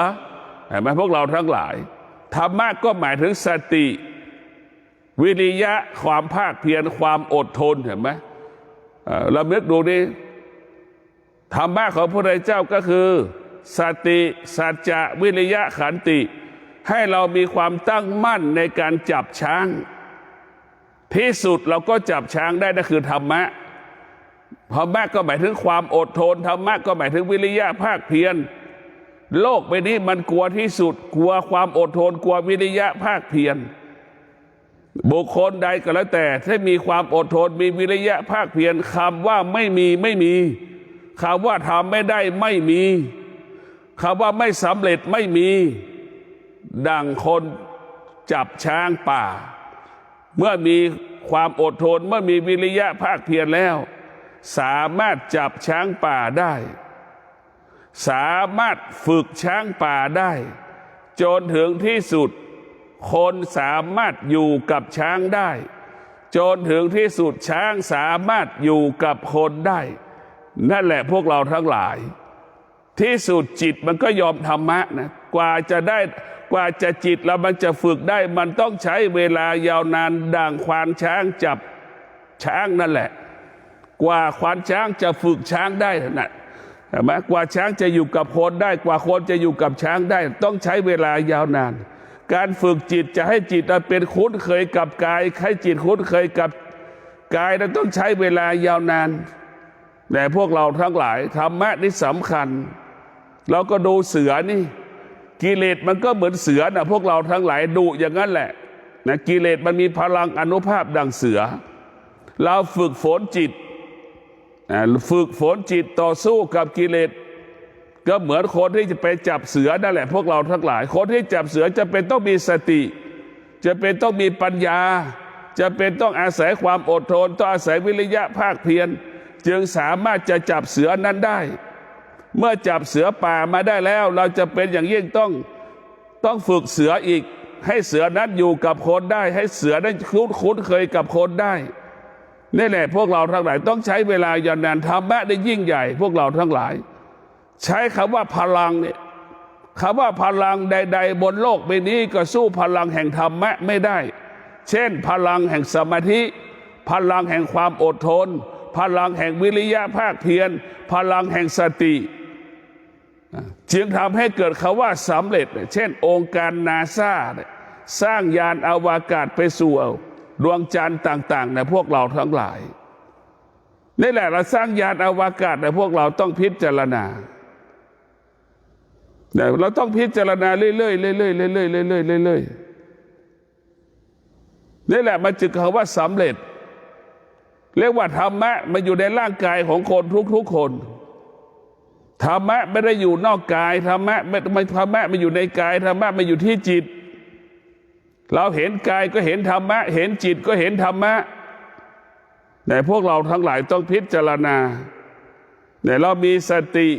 เห็นไหมพวกเราทั้งหลายธรรมะก็หมายถึงสติวิริยะความภาคเพียรความอดทนเห็นไหมเรานึกดูดิธรรมะของพระพุทธเจ้าก็คือสติสัจจะวิริยะขันติ ให้เรามีความตั้งมั่นในการจับช้างที่สุดเราก็จับช้างได้นั่นคือธรรมะธรรมะก็หมายถึงความอดทนธรรมะก็หมายถึงวิริยะภาคเพียรโลกใบนี้มันกลัวที่สุดกลัวความอดทนกลัววิริยะภาคเพียรบุคคลใดก็แล้วแต่ถ้ามีความอดทนมีวิริยะภาคเพียรคำว่าไม่มีคำว่าทำไม่ได้ไม่มีคำว่าไม่สำเร็จไม่มีดังคนจับช้างป่าเมื่อมีความอดทนเมื่อมีวิริยะภาคเพียรแล้วสามารถจับช้างป่าได้สามารถฝึกช้างป่าได้จนถึงที่สุดคนสามารถอยู่กับช้างได้จนถึงที่สุดช้างสามารถอยู่กับคนได้นั่นแหละพวกเราทั้งหลายที่สุดจิตมันก็ยอมธรรมะนะกว่าจะจิตแล้วมันจะฝึกได้มันต้องใช้เวลายาวนานดังควานช้างจับช้างนั่นแหละกว่าควานช้างจะฝึกช้างได้นะใช่ไหมกว่าช้างจะอยู่กับคนได้กว่าคนจะอยู่กับช้างได้ต้องใช้เวลายาวนานการฝึกจิตจะให้จิตเป็นคุ้นเคยกับกายให้จิตคุ้นเคยกับกายนั้นต้องใช้เวลายาวนานแต่พวกเราทั้งหลายธรรมะนี่สำคัญเราก็ดูเสือนี่กิเลสมันก็เหมือนเสือนะพวกเราทั้งหลายดุอย่างนั้นแหละนะกิเลสมันมีพลังอานุภาพดังเสือเราฝึกฝนจิตต่อสู้กับกิเลสก็เหมือนคนที่จะไปจับเสือนั่นแหละพวกเราทั้งหลายคนที่จับเสือจะเป็นต้องมีสติจะเป็นต้องมีปัญญาจะเป็นต้องอาศัยความอดทนต้องอาศัยวิริยะภาคเพียรจึงสามารถจะจับเสือนั้นได้เมื่อจับเสือป่ามาได้แล้วเราจะเป็นอย่างยิ่งต้องฝึกเสืออีกให้เสือนั้นอยู่กับคนได้ให้เสือนั้นคุ้นเคยกับคนได้นี่แหละพวกเราทั้งหลายต้องใช้เวลายาวนานธรรมะได้ยิ่งใหญ่พวกเราทั้งหลายใช้คำว่าพลังเนี่ยคำว่าพลังใดๆบนโลกใบนี้ก็สู้พลังแห่งธรรมะไม่ได้เช่นพลังแห่งสมาธิพลังแห่งความอดทนพลังแห่งวิริยะภาคเพียรพลังแห่งสติจึงทำให้เกิดคำว่าสำเร็จเช่นองค์การนาซาสร้างยานอวกาศไปสู่ดวงจันทร์ต่างๆในพวกเราทั้งหลายนี่แหละเราสร้างยานอวกาศในพวกเราต้องพิจารณาเราต้องพิจารณาเรื่อยๆเรื่อยๆเรื่อยๆเรื่อยๆนี่แหละมันจึงคำว่าสำเร็จเรียกว่าธรรมะมันอยู่ในร่างกายของคนทุกๆคนธรรมะไม่ได้อยู่นอกกายธรรมะมันอยู่ในกายธรรมะมันอยู่ที่จิตเราเห็นกายก็เห็นธรรมะเห็นจิตก็เห็นธรรมะแต่พวกเราทั้งหลายต้องพิจารณาแต่เรามีสติ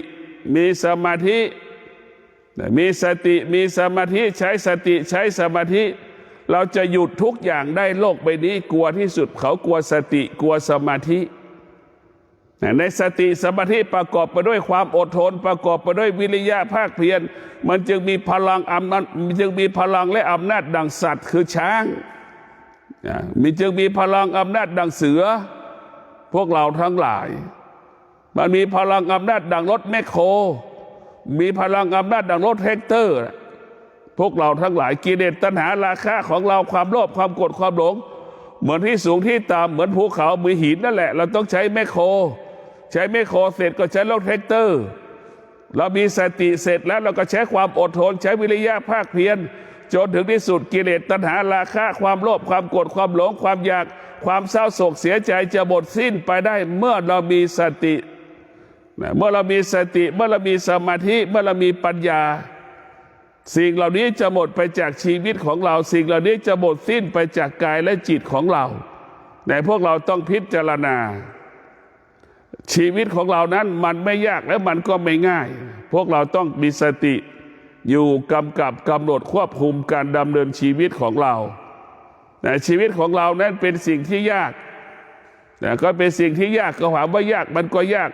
มีสมาธิมีสติมีสมาธิใช้สติใช้สมาธิเราจะหยุดทุกอย่างได้โลกใบนี้กลัวที่สุดเขากลัวสติกลัวสมาธิในสติสมาธิประกอบไปด้วยความอดทนประกอบไปด้วยวิริยะภาคเพียรมันจึงมีพลังอำนาจจึงมีพลังและอำนาจดังสัตว์คือช้างจึงมีพลังอำนาจดังเสือพวกเราทั้งหลายมันมีพลังอำนาจดังรถแมคโครมีพลังอำนาจดังรถแท็กเตอร์พวกเราทั้งหลายกิเลสตัณหาราคะของเราความโลภความโกรธความหลงเหมือนที่สูงที่ต่ำเหมือนภูเขาเหมือนหินนั่นแหละเราต้องใช้แมคโครใช้แมคโครเสร็จก็ใช้รถแท็กเตอร์เรามีสติเสร็จแล้วเราก็ใช้ความอดทนใช้วิริยะภาคเพียรจนถึงที่สุดกิเลสตัณหาราคะความโลภความโกรธความหลงความอยากความเศร้าโศกเสียใจจะหมดสิ้นไปได้เมื่อเรามีสติเมื่อเรามีสติเมื่อเรามีสมาธิเมื่อเรามีปัญญาสิ่งเหล่านี้จะหมดไปจากชีวิตของเราสิ่งเหล่านี้จะหมดสิ้นไปจากกายและจิตของเราแต่พวกเราต้องพิจารณาชีวิตของเรานั้นมันไม่ยากและมันก็ไม่ง่ายพวกเราต้องมีสติอยู่กำกับกำหนดควบคุมการดำเนินชีวิตของเราแต่ชีวิตของเรานั้นเป็นสิ่งที่ยากแต่ก็เป็นสิ่งที่ยากก็ถามว่ายากมันก็ยาก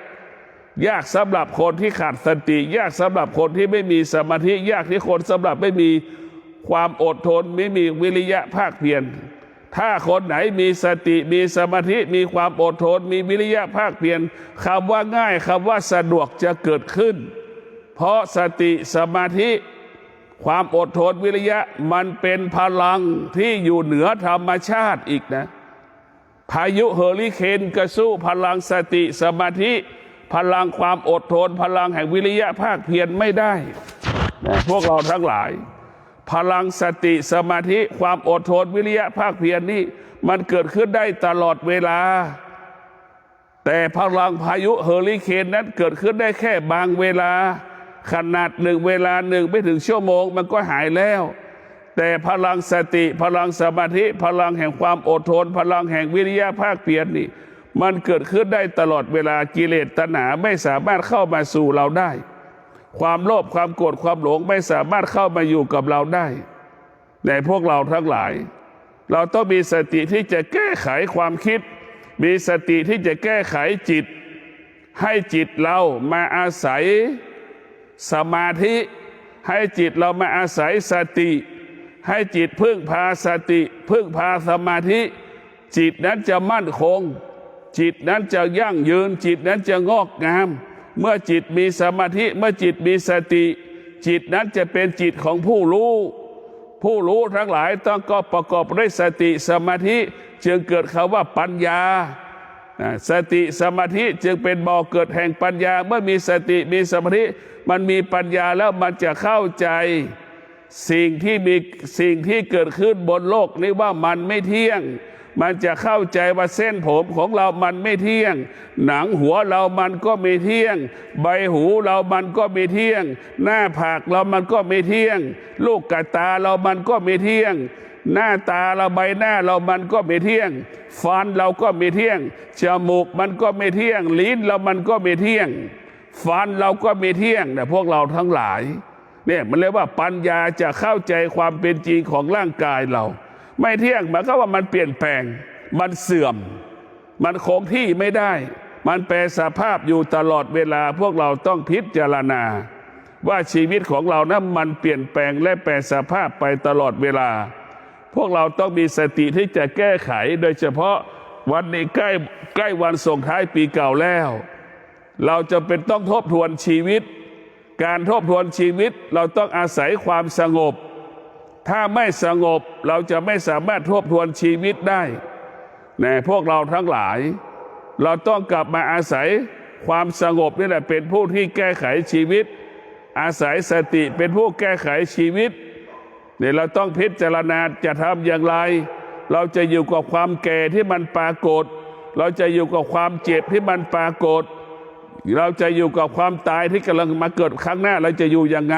สำหรับคนที่ขาดสติยากสำหรับคนที่ไม่มีสมาธิยากที่คนสำหรับไม่มีความอดทนไม่มีวิริยะภาคเพียรถ้าคนไหนมีสติมีสมาธิมีความอดทนมีวิริยะภาคเพียรคำว่าง่ายคำว่าสะดวกจะเกิดขึ้นเพราะสติสมาธิ ความอดทนวิริยะมันเป็นพลังที่อยู่เหนือธรรมชาติอีกนะพายุเฮอริเคนก็สู้พลังสติสมาธิพลังความอดทนพลังแห่งวิริยะภาคเพียรไม่ได้นะพวกเราทั้งหลายพลังสติสมาธิความอดทนวิริยะภาคเพียรนี่มันเกิดขึ้นได้ตลอดเวลาแต่พลังพายุเฮอริเคนนั้นเกิดขึ้นได้แค่บางเวลาขนาดเวลาหนึ่งไม่ถึงชั่วโมงมันก็หายแล้วแต่พลังสติพลังสมาธิพลังแห่งความอดทนพลังแห่งวิริยะภาคเพียรนี่มันเกิดขึ้นได้ตลอดเวลากิเลสตัณหาไม่สามารถเข้ามาสู่เราได้ความโลภความโกรธความหลงไม่สามารถเข้ามาอยู่กับเราได้ในพวกเราทั้งหลายเราต้องมีสติที่จะแก้ไขความคิดมีสติที่จะแก้ไขจิตให้จิตเรามาอาศัยสมาธิให้จิตเรามาอาศัยสติให้จิตพึ่งพาสติพึ่งพาสมาธิจิตนั้นจะมั่นคงจิตนั้นจะยั่งยืนจิตนั้นจะงอกงามเมื่อจิตมีสมาธิเมื่อจิตมีสติจิตนั้นจะเป็นจิตของผู้รู้ทั้งหลายต้องก็ประกอบด้วยสติสมาธิจึงเกิดคำว่าปัญญาสติสมาธิจึงเป็นบ่อเกิดแห่งปัญญาเมื่อมีสติมีสมาธิมันมีปัญญาแล้วมันจะเข้าใจสิ่งที่เกิดขึ้นบนโลกนี้ว่ามันไม่เที่ยงมันจะเข้าใจว่าเส้นผมของเรามันไม่เที่ยงหนังหัวเรามันก็ไม่เที่ยงใบหูเรามันก็ไม่เที่ยงหน้าผากเรามันก็ไม่เที่ยงลูกกระตาเรามันก็ไม่เที่ยงหน้าตาเราใบหน้าเรามันก็ไม่เที่ยงฟันเราก็ไม่เที่ยงจมูกมันก็ไม่เที่ยงลิ้นเรามันก็ไม่เที่ยงฟันเราก็ไม่เที่ยงแต่พวกเราทั้งหลายเนี่ยมันเรียกว่าปัญญาจะเข้าใจความเป็นจริงของร่างกายเราไม่เที่ยงหมายความว่ามันเปลี่ยนแปลงมันเสื่อมมันคงที่ไม่ได้มันแปรสภาพอยู่ตลอดเวลาพวกเราต้องพิจารณาว่าชีวิตของเรานั้นมันเปลี่ยนแปลงและแปรสภาพไปตลอดเวลาพวกเราต้องมีสติที่จะแก้ไขโดยเฉพาะวันนี้ใกล้วันส่งท้ายปีเก่าแล้วเราจะเป็นต้องทบทวนชีวิตการทบทวนชีวิตเราต้องอาศัยความสงบถ้าไม่สงบเราจะไม่สามารถทบทวนชีวิตได้พวกเราทั้งหลายเราต้องกลับมาอาศัยความสงบนี่แหละเป็นผู้ที่แก้ไขชีวิตอาศัยสติเป็นผู้แก้ไขชีวิตเนี่ยเราต้องพิจารณาจะทำอย่างไรเราจะอยู่กับความแก่ที่มันปรากฏเราจะอยู่กับความเจ็บที่มันปรากฏเราจะอยู่กับความตายที่กำลังมาเกิดครั้งหน้าเราจะอยู่ยังไง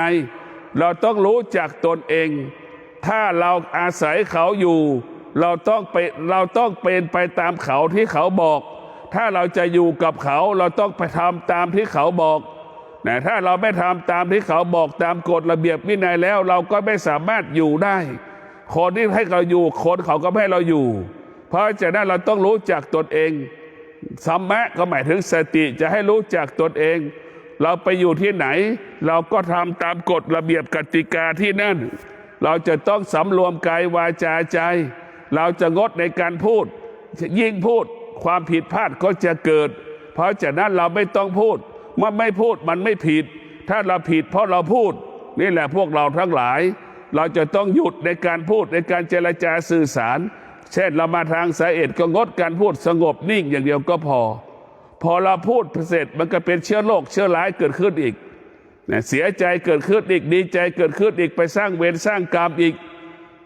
เราต้องรู้จักตนเองถ้าเราอาศัยเขาอยู่เราต้องเป็นไปตามเขาที่เขาบอกถ้าเราจะอยู่กับเขาเราต้องไปทำตามที่เขาบอกถ้าเราไม่ทำตามที่เขาบอกตามกฎระเบียบวินัยแล้วเราก็ไม่สามารถอยู่ได้คนที่ให้เราอยู่คนเขาก็ไม่ให้เราอยู่เพราะฉะนั้นเราต้องรู้จักตนเองสัมมะก็หมายถึงสติจะให้รู้จักตนเองเราไปอยู่ที่ไหนเราก็ทำตามกฎระเบียบกติกาที่นั่นเราจะต้องสำรวมกายวาจาใจเราจะงดในการพูดยิ่งพูดความผิดพลาดก็จะเกิดเพราะฉะนั้นเราไม่ต้องพูดเมื่อไม่พูดมันไม่ผิดถ้าเราผิดเพราะเราพูดนี่แหละพวกเราทั้งหลายเราจะต้องหยุดในการพูดในการเจรจาสื่อสารเช่นเรามาทางสายเอ็ดก็งดการพูดสงบนิ่งอย่างเดียวก็พอเราพูดเสร็จมันก็เป็นเชื้อโรคเชื้อร้ายเกิดขึ้นอีกเสียใจเกิดขึ้นอีกดีใจเกิดขึ้นอีกไปสร้างเวรสร้างกรรมอีก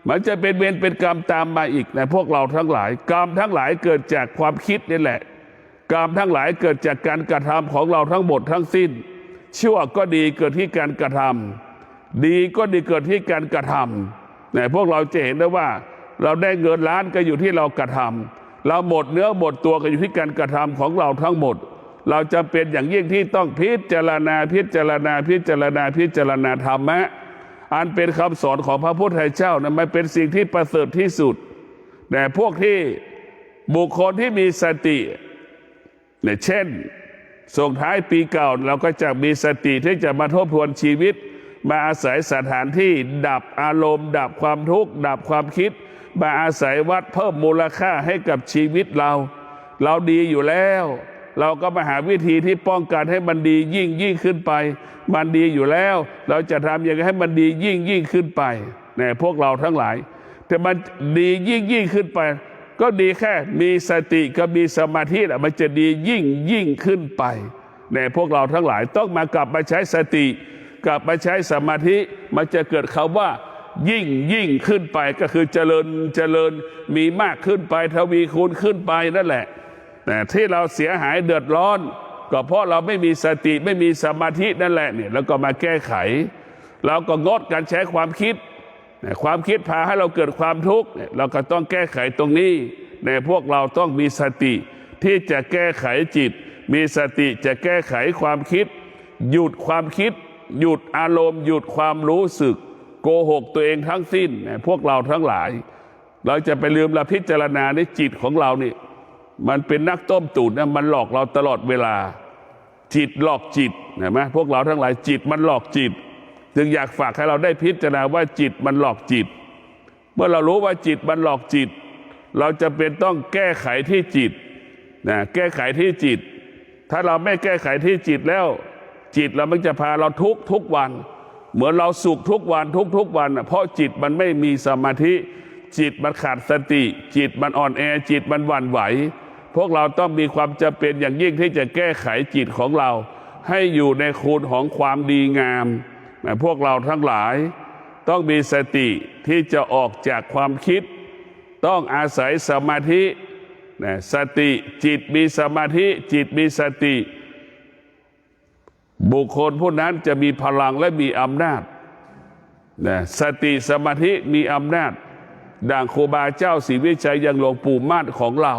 มันจะเป็นเวรเป็นกรรมตามมาอีกพวกเราทั้งหลายกรรมทั้งหลายเกิดจากความคิดนี่แหละกรรมทั้งหลายเกิดจากการกระทำของเราทั้งหมดทั้งสิ้นชั่วก็ดีเกิดที่การกระทำดีก็ดีเกิดที่การกระทำพวกเราจะเห็นได้ว่าเราได้เงินล้านก็อยู่ที่เรากระทำเราหมดเนื้อหมดตัวก็อยู่ที่การกระทำของเราทั้งหมดเราจะเป็นอย่างยิ่งที่ต้องพิจารณาธรรมะอันเป็นคำสอนของพระพุทธเจ้านะมันเป็นสิ่งที่ประเสริฐที่สุดแต่พวกที่บุคคลที่มีสติเช่นส่งท้ายปีเก่าเราก็จะมีสติที่จะมาทบทวนชีวิตมาอาศัยสถานที่ดับอารมณ์ดับความทุกข์ดับความคิดมาอาศัยวัดเพิ่มมูลค่าให้กับชีวิตเราดีอยู่แล้ว เราก็มาหาวิธีที่ป้องกันให้มันดียิ่งขึ้นไปมันดีอยู่แล้วเราจะทำยังไงให้มันดียิ่งขึ้นไปเนี่ยพวกเราทั้งหลายแต่มันดียิ่งขึ้นไปก็ดีแค่มีสติกับมีสมาธิมันจะดียิ่งขึ้นไปเนี่ยพวกเราทั้งหลายต้องมากลับมาใช้สติกลับมาใช้สมาธิมันจะเกิดคำว่ายิ่งขึ้นไปก็คือเจริญมีมากขึ้นไปทวีคูณขึ้นไปนั่นแหละแต่ที่เราเสียหายเดือดร้อนก็เพราะเราไม่มีสติไม่มีสมาธินั่นแหละเนี่ยแล้วก็มาแก้ไขเราก็งดการใช้ความคิดความคิดพาให้เราเกิดความทุกข์เราก็ต้องแก้ไขตรงนี้ในพวกเราต้องมีสติที่จะแก้ไขจิตมีสติจะแก้ไขความคิดหยุดความคิดหยุดอารมณ์หยุดความรู้สึกโกหกตัวเองทั้งสิ้นพวกเราทั้งหลายเราจะไปลืมละพิจารณาในจิตของเรานี่มันเป็นนักต้มตุ๋นนะมันหลอกเราตลอดเวลาจิตหลอกจิตเห็นไหมพวกเราทั้งหลายจิตมันหลอกจิตจึงอยากฝากให้เราได้พิจารณาว่าจิตมันหลอกจิตเมื่อเรารู้ว่าจิตมันหลอกจิตเราจะเป็นต้องแก้ไขที่จิตนะแก้ไขที่จิตถ้าเราไม่แก้ไขที่จิตแล้วจิตเรามันจะพาเราทุกวันเหมือนเราสุขทุกวันทุกวันเพราะจิตมันไม่มีสมาธิจิตมันขาดสติจิตมันอ่อนแอจิตมันหวั่นไหวพวกเราต้องมีความจำเป็นอย่างยิ่งที่จะแก้ไขจิตของเราให้อยู่ในคูณของความดีงามพวกเราทั้งหลายต้องมีสติที่จะออกจากความคิดต้องอาศัยสมาธิสติจิตมีสมาธิจิตมีสติบุคคลผู้นั้นจะมีพลังและมีอำนาจสติสมาธิมีอำนาจดังครูบาเจ้าศรีวิชัยยังหลวงปู่มั่นของเรา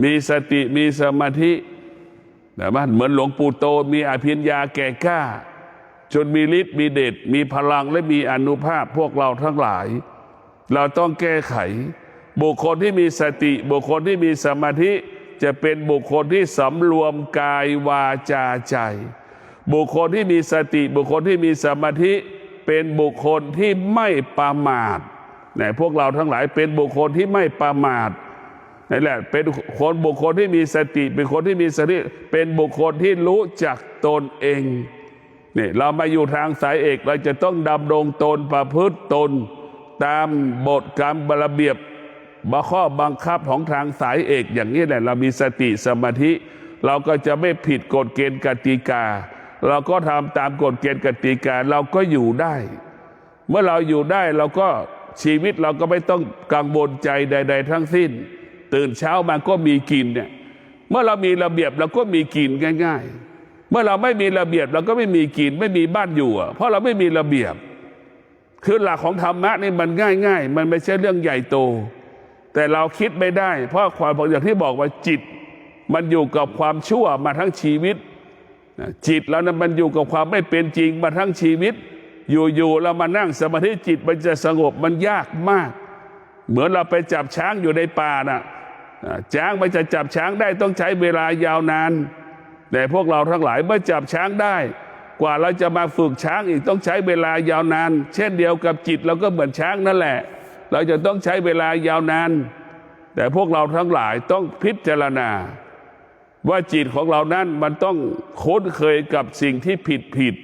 มีสติมีสมาธิเหมือนหลวงปู่โตมีอภิญญาแก่กล้าจนมีฤทธิ์มีเดชมีพลังและมีอานุภาพพวกเราทั้งหลายเราต้องแก้ไขบุคคลที่มีสติบุคคลที่มีสมาธิจะเป็นบุคคลที่สำรวมกายวาจาใจบุคคลที่มีสติบุคคลที่มีสมาธิเป็นบุคคลที่ไม่ประมาทพวกเราทั้งหลายเป็นบุคคลที่ไม่ประมาทนั่นแหละเป็นคนบุคคลที่มีสติเป็นคนที่มีสติเป็นบุคคลที่รู้จักตนเองนี่เรามาอยู่ทางสายเอกเราจะต้องดำรงตนประพฤติตนตามบทกรรมระเบียบข้อบังคับของทางสายเอกอย่างนี้แหละเรามีสติสมาธิเราก็จะไม่ผิดกฎเกณฑ์กติกาเราก็ทำตามกฎเกณฑ์กติกาเราก็อยู่ได้เมื่อเราอยู่ได้เราก็ชีวิตเราก็ไม่ต้องกังวลใจใดๆทั้งสิ้นตื่นเช้ามาก็มีกินเนี่ยเมื่อเรามีระเบียบเราก็มีกินง่ายๆเมื่อเราไม่มีระเบียบเราก็ไม่มีกินไม่มีบ้านอยู่เพราะเราไม่มีระเบียบคือหลักของธรรมะนี่มันง่ายๆมันไม่ใช่เรื่องใหญ่โตแต่เราคิดไม่ได้เพราะความอย่างที่บอกว่าจิตมันอยู่กับความชั่วมาทั้งชีวิตจิตเรานั้นมันอยู่กับความไม่เป็นจริงมาทั้งชีวิตอยู่เรามานั่งสมาธิจิตมันจะสงบมันยากมากเหมือนเราไปจับช้างอยู่ในป่าน่ะช้างมันจะจับช้างได้ต้องใช้เวลายาวนานแต่พวกเราทั้งหลายเมื่อจับช้างได้กว่าเราจะมาฝึกช้างอีกต้องใช้เวลายาวนานเช่นเดียวกับจิตเราก็เหมือนช้างนั่นแหละเราจะต้องใช้เวลายาวนานแต่พวกเราทั้งหลายต้องพิจารณาว่าจิตของเรานั้นมันต้องคุ้นเคยกับสิ่งที่ผิด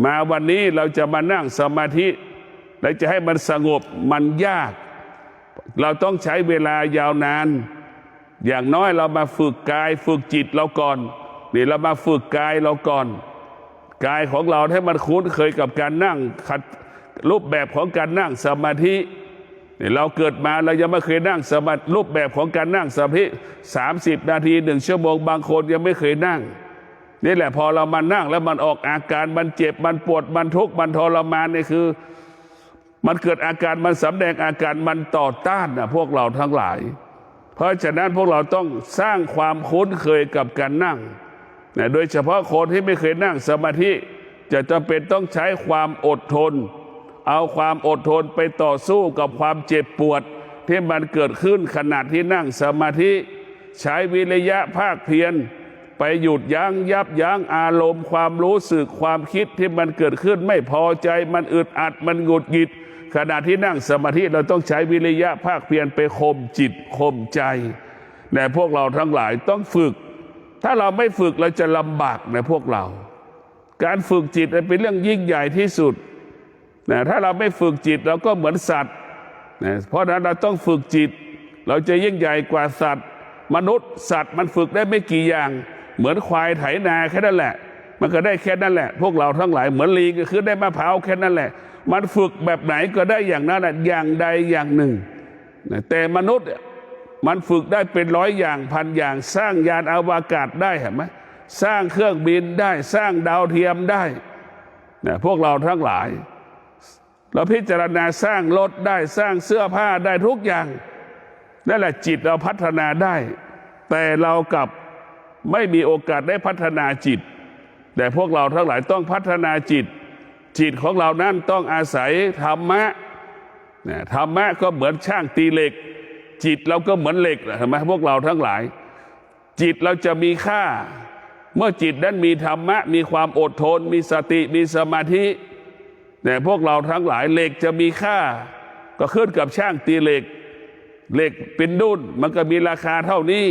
มาวันนี้เราจะมานั่งสมาธิและจะให้มันสงบมันยากเราต้องใช้เวลายาวนานอย่างน้อยเรามาฝึกกายฝึกจิตเราก่อนนี่เรามาฝึกกายเราก่อนกายของเราให้มันคุ้นเคยกับการนั่งรูปแบบของการนั่งสมาธิเราเกิดมาเรายังไม่เคยนั่งสมาธิรูปแบบของการนั่งสมาธิ30 นาที1 ชั่วโมงบางคนยังไม่เคยนั่งนี่แหละพอเรามานั่งแล้วมันออกอาการมันเจ็บมันปวดมันทุกข์มันทรมานนี่คือมันเกิดอาการมันสำแดงอาการมันต่อต้านพวกเราทั้งหลายเพราะฉะนั้นพวกเราต้องสร้างความคุ้นเคยกับการนั่งโดยเฉพาะคนที่ไม่เคยนั่งสมาธิจะจำเป็นต้องใช้ความอดทนเอาความอดทนไปต่อสู้กับความเจ็บปวดที่มันเกิดขึ้นขณะที่นั่งสมาธิใช้วิริยะภาคเพียรไปหยุดยับยั้งอารมณ์ความรู้สึกความคิดที่มันเกิดขึ้นไม่พอใจมันอึดอัดมันหงุดหงิดขณะที่นั่งสมาธิเราต้องใช้วิริยะภาคเพียรไปข่มจิตข่มใจแต่พวกเราทั้งหลายต้องฝึก ถ้าเราไม่ฝึกเราจะลำบากนะพวกเราการฝึกจิตเป็นเรื่องยิ่งใหญ่ที่สุดนะถ้าเราไม่ฝึกจิตเราก็เหมือนสัตว์นะเพราะฉะนั้นเราต้องฝึกจิตเราจะยิ่งใหญ่กว่าสัตว์มนุษย์สัตว์มันฝึกได้ไม่กี่อย่างเหมือนควายไถนาแค่นั้นแหละมันก็ได้แค่นั้นแหละพวกเราทั้งหลายเหมือนลิงก็คือได้มะพร้าวแค่นั้นแหละมันฝึกแบบไหนก็ได้อย่างนั้นแหละอย่างใดอย่างหนึ่งแต่มนุษย์มันฝึกได้เป็นร้อยอย่างพันอย่างสร้างยานอวกาศได้เห็นไหมสร้างเครื่องบินได้สร้างดาวเทียมได้พวกเราทั้งหลายเราพิจารณาสร้างรถได้สร้างเสื้อผ้าได้ทุกอย่างนั่นแหละจิตเราพัฒนาได้แต่เรากลับไม่มีโอกาสได้พัฒนาจิตแต่พวกเราทั้งหลายต้องพัฒนาจิตจิตของเรานั้นต้องอาศัยธรรมะธรรมะก็เหมือนช่างตีเหล็กจิตเราก็เหมือนเหล็กเห็นไหมพวกเราทั้งหลายจิตเราจะมีค่าเมื่อจิตนั้นมีธรรมะมีความอดทนมีสติมีสมาธิแต่พวกเราทั้งหลายเหล็กจะมีค่าก็ขึ้นกับช่างตีเหล็กเหล็กเป็นดุ้นมันก็มีราคาเท่านี้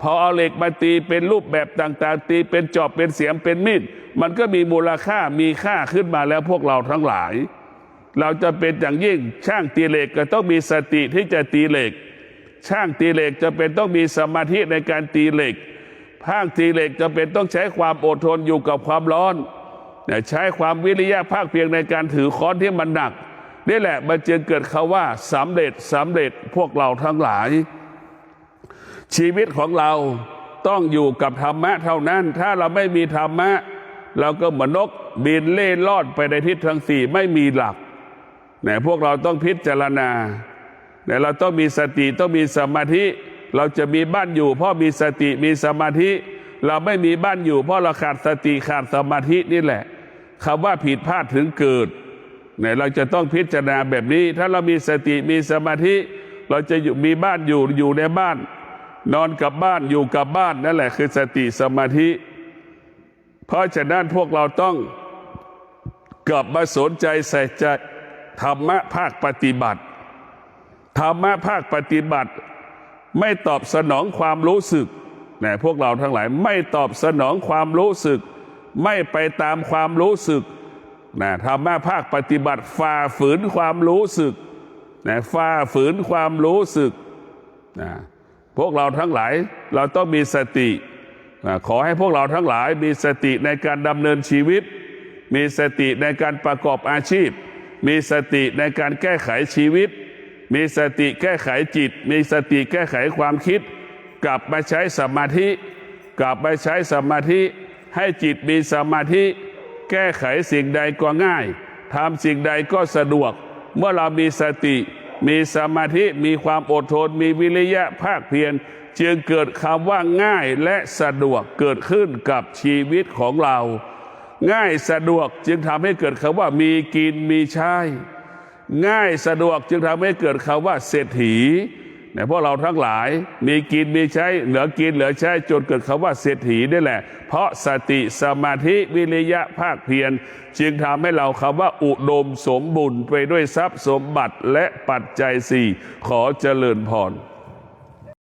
พอเอาเหล็กมาตีเป็นรูปแบบต่างๆตีเป็นจอบเป็นเสียมเป็นมีดมันก็มีมูลค่ามีค่าขึ้นมาแล้วพวกเราทั้งหลายเราจะเป็นอย่างยิ่งช่างตีเหล็กก็ต้องมีสติที่จะตีเหล็กช่างตีเหล็กจะเป็นต้องมีสมาธิในการตีเหล็กช่างตีเหล็กจะเป็นต้องใช้ความอดทนอยู่กับความร้อนใช้ความวิริยะภาคเพียรในการถือค้อนที่มันหนักนี่แหละมันจึงเกิดคำว่าสำเร็จพวกเราทั้งหลายชีวิตของเราต้องอยู่กับธรรมะเท่านั้นถ้าเราไม่มีธรรมะเราก็เหมือนนกบินเล่ร่อนไปในทิศทางสี่ไม่มีหลักพวกเราต้องพิจารณาเราต้องมีสติต้องมีสมาธิเราจะมีบ้านอยู่เพราะมีสติมีสมาธิเราไม่มีบ้านอยู่เพราะเราขาดสติขาดสมาธินี่แหละคำว่าผิดพลาดถึงเกิดเราจะต้องพิจารณาแบบนี้ถ้าเรามีสติมีสมาธิเราจะมีบ้านอยู่ในบ้านนอนกับบ้านอยู่กับบ้านนั่นแหละคือสติสมาธิเพราะฉะนั้นพวกเราต้องกลับมาสนใจใส่ใจธรรมะภาคปฏิบัติธรรมะภาคปฏิบัติไม่ตอบสนองความรู้สึกพวกเราทั้งหลายไม่ตอบสนองความรู้สึกไม่ไปตามความรู้สึกธรรมะภาคปฏิบัติฝ่าฝืนความรู้สึกฝ่าฝืนความรู้สึกพวกเราทั้งหลายเราต้องมีสติขอให้พวกเราทั้งหลายมีสติในการดำเนินชีวิตมีสติในการประกอบอาชีพมีสติในการแก้ไขชีวิตมีสติแก้ไขจิตมีสติแก้ไขความคิดกลับมาใช้สมาธิกลับมาใช้สมาธิให้จิตมีสมาธิแก้ไขสิ่งใดก็ง่ายทำสิ่งใดก็สะดวกเมื่อเรามีสติมีสมาธิมีความอดทนมีวิริยะภาคเพียรจึงเกิดคำว่าง่ายและสะดวกเกิดขึ้นกับชีวิตของเราง่ายสะดวกจึงทำให้เกิดคำว่ามีกินมีใช้ง่ายสะดวกจึงทำให้เกิดคำว่าเศรษฐีพวกเราทั้งหลายมีกินมีใช้เหลือกินเหลือใช้จนเกิดคำว่าเศรษฐีนี่แหละเพราะสติสมาธิวิริยะภาคเพียรจึงทำให้เราคำว่าอุดมสมบูรณ์ไปด้วยทรัพย์สมบัติและปัจจัยสี่ขอเจริญพร